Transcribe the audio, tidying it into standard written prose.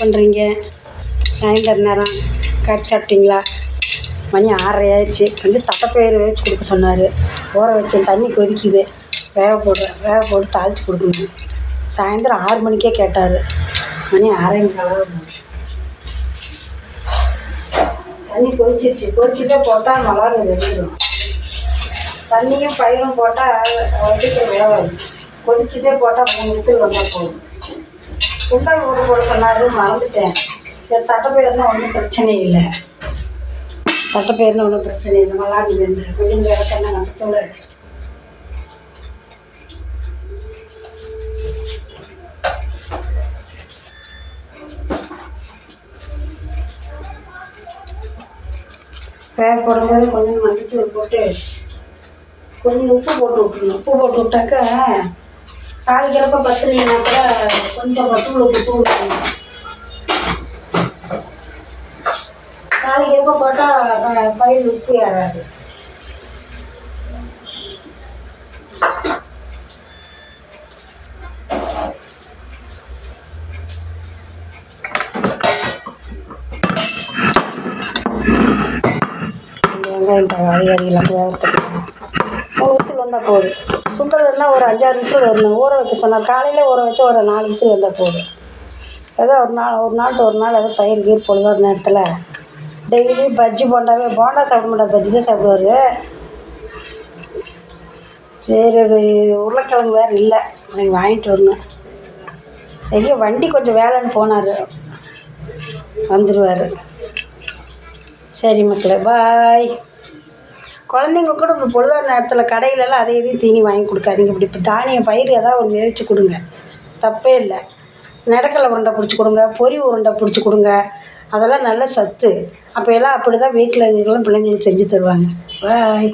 பண்ணுறீங்க? சாயந்தர நேரம் காய்ச்சி சாப்பிட்டீங்களா? மணி 6:30 ஆயிடுச்சு. கொஞ்சம் தட்டைப்பயிறு வேவிச்சு கொடுக்க சொன்னார். ஊற வச்சேன். தண்ணி கொதிக்குது. வேக போட்டு தாளித்து கொடுக்கணும். சாயந்தரம் 6 மணிக்கே கேட்டார். மணி 6:45 தண்ணி கொதிச்சிருச்சு. கொதிச்சுட்டே போட்டால் மிளகு வெடிடும். தண்ணியும் பயிரும் போட்டால் சீக்கிரம் வேகாது. கொதிச்சுட்டே போட்டால் 3 விசில் வந்தால் போதும். சுண்டல் ஊற போட சொன்னார், மறந்துட்டேன். சரி, தட்டைப்பயிறுனா ஒன்றும் பிரச்சனை இல்லை. தட்டைப்பயிறுனா ஒன்றும் பிரச்சனை இல்லை. மல்லாடி வெந்து கொஞ்சம் இறக்கணும் நட்டத்தோடு. வேக போடும்போது கொஞ்சம் மஞ்சத்தூள் போட்டு கொஞ்சம் உப்பு போட்டு விட்டுருணும். உப்பு போட்டு விட்டாக்கா தாளிக்கிறப்ப பத்துலினா கூட கொஞ்சம் பத்து உப்பு தூள் தாளிக்கிறப்ப போட்டால் பயிர் உப்பு ஏறாது. வெங்காயம் தக்காளி அரிலாம் வேகத்துக்கு 3 விசில் வந்தால் போதும். சுண்டல்னா ஒரு 5-6 விசில் வரணும். ஊற வைக்க சொன்னார். காலையில் ஊற வச்சு ஒரு 4 விசில் வந்தால் போதும். ஏதோ ஒரு நாள் ஏதோ பயிர் கீர் பொழுது ஒரு நேரத்தில் டெய்லி பஜ்ஜி போண்டா சாப்பிட மாட்டார். பஜ்ஜி தான் சாப்பிடுவார். சரி, அது உருளைக்கிழங்கு வேறு இல்லை, எனக்கு வாங்கிட்டு வரணும். எங்கேயோ வண்டி கொஞ்சம் வேலைன்னு போனார், வந்துடுவார். சரி மக்களே, பாய். குழந்தைங்களுக்கு கூட இப்போ பொழுதான நேரத்தில் கடையிலலாம் அதை இதையும் தீனி வாங்கி கொடுக்காதீங்க. இப்போ தானியம் பயிர் ஏதாவது ஒன்று வேவிச்சு கொடுங்க, தப்பே இல்லை. நடக்கலை உருண்டை பிடிச்சி கொடுங்க, பொரி உருண்டை பிடிச்சி கொடுங்க. அதெல்லாம் நல்ல சத்து. அப்போ எல்லாம் அப்படி தான் வீட்டில் இருக்கிற பிள்ளைங்களுக்கு செஞ்சு தருவாங்க. பாய்.